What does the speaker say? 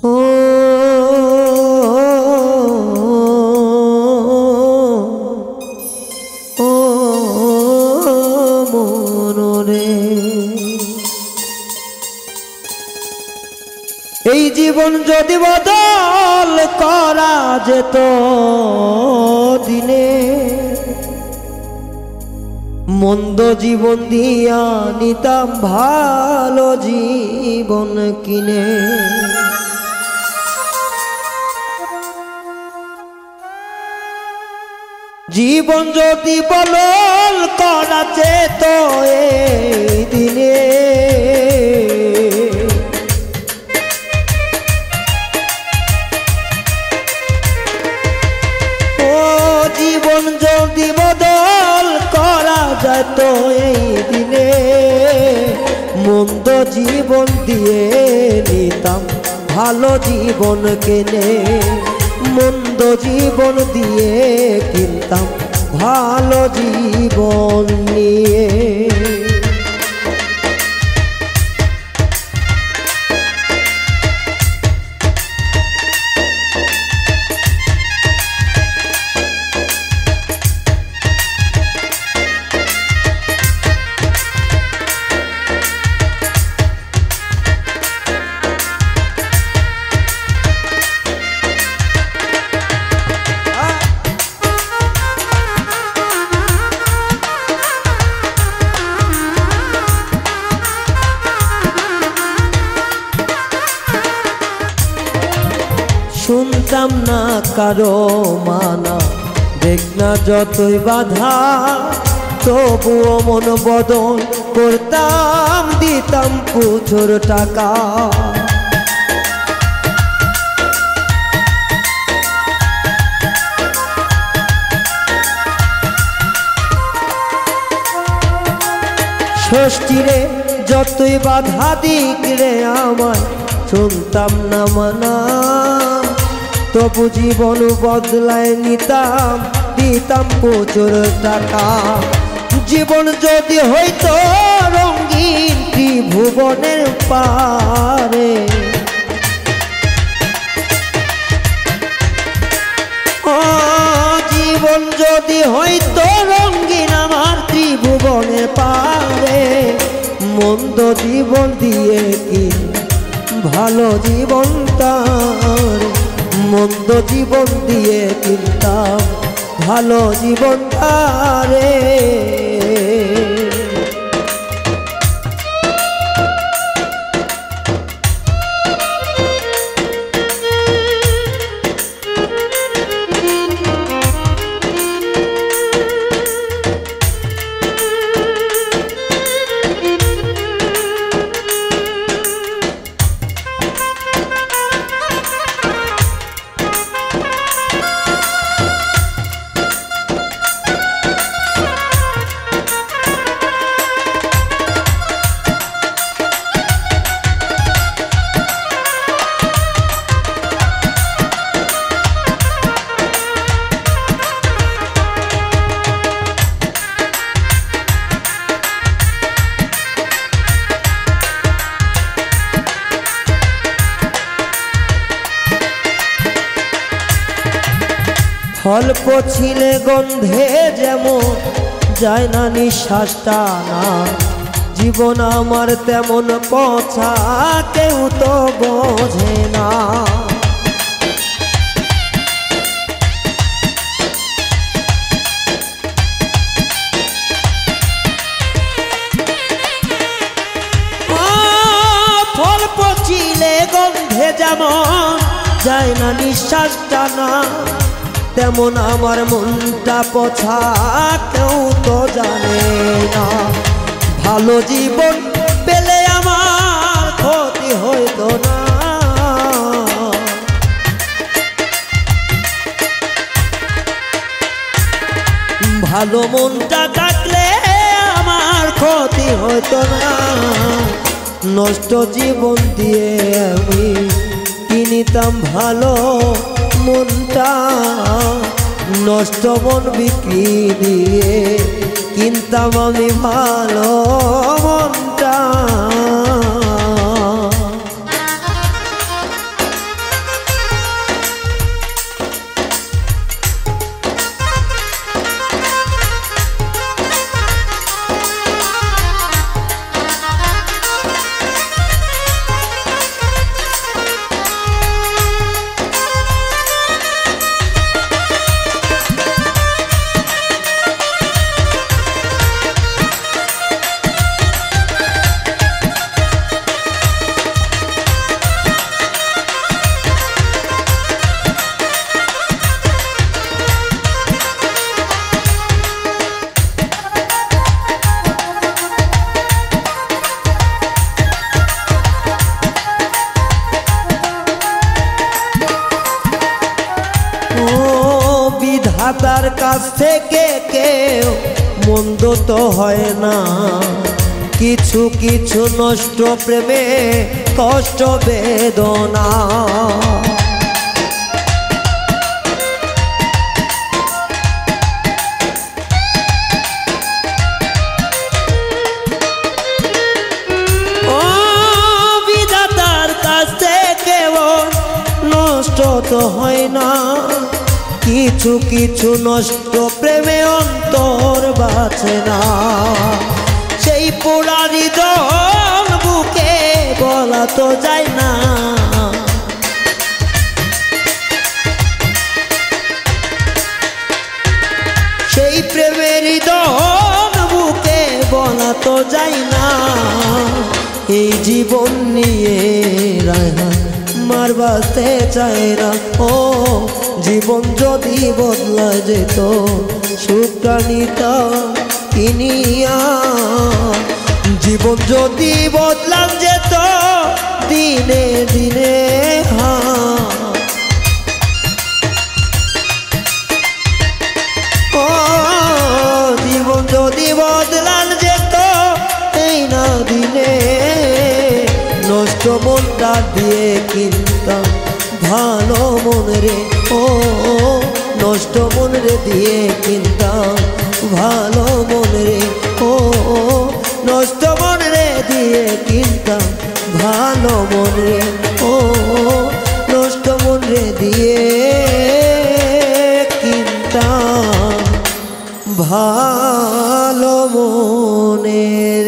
ও ও মনরে, এই জীবন যদি বদল করা যেত দিনে, মন্দ জীবন দিয়া নিতাম ভালো জীবন কিনে। জীবন যদি বদল করা যেত এই দিনে, ও জীবন যদি বদল করা যেত এই দিনে, মন্দ জীবন দিয়ে নিতাম ভালো জীবন কিনে। মন্দ জীবন দিয়ে কিনতাম ভালো জীবন নিয়ে। শুনতাম না কারো মানা, দেখ না যতই বাধা, তবুও মন বদল করতাম, দিতাম প্রচুর টাকা। ষষ্ঠীরে যতই বাধা দিক রে আমায়, শুনতাম না মানা, তবু জীবন বদলায় নিতাম, দিতাম প্রচুর টাকা। জীবন যদি হইতো রঙিন ত্রিভুবনের পারে, ও জীবন যদি হইতো রঙিন আমার ত্রিভুবনের পারে, মন্দ জীবন দিয়ে কি ভালো জীবন তার, মন্দ জীবন দিয়ে কিনতাম ভালো জীবন তারে। অল্প ছিলে গন্ধে যেমন যায় না নিঃশ্বাস টানা, জীবন আমার তেমন পচা কেউ তো বোঝে না। অল্প ছিলে গন্ধে যেমন যায় না নিঃশ্বাস টানা, তেমন আমার মনটা পছা কেউ তো জানে না। ভালো জীবন পেলে আমার ক্ষতি হইতো না, ভালো মনটা থাকলে আমার ক্ষতি হইতো না। নষ্ট জীবন দিয়ে আমি কিনিতাম ভালো মনটা, নষ্ট মন বিক্রি দিয়ে কিনতাম আমি ভালো মনটা। কাছ থেকে কেউ মন্দ তো হয় না, কিছু কিছু নষ্ট প্রেমে কষ্ট বেদনা। নষ্ট তো হয় না, কিছু কিছু নষ্ট প্রেমে অন্তর বাঁচে না। সেই পোড়া হৃদয় বুকে বলা তো যায় না, সেই প্রেমের হৃদয় বুকে বলা তো যায় না। এই জীবন নিয়ে মার বাঁচতে চায় না। ও জীবন যদি বদলা যেত সুখটা নিতাম কিনিয়া, জীবন যদি বদলা যেত দিনে দিনে ও জীবন যদি বদলা যেত এই না দিনে, নষ্ট মনটা দিয়ে কিনতাম ভালো মন রে। ও নষ্ট মন রে দিয়ে কিনতাম ভালো মন রে। ও নষ্ট মন রে দিয়ে কিনতাম ভালো মন রে। ও নষ্ট মন রে দিয়ে কিনতাম ভালো মনের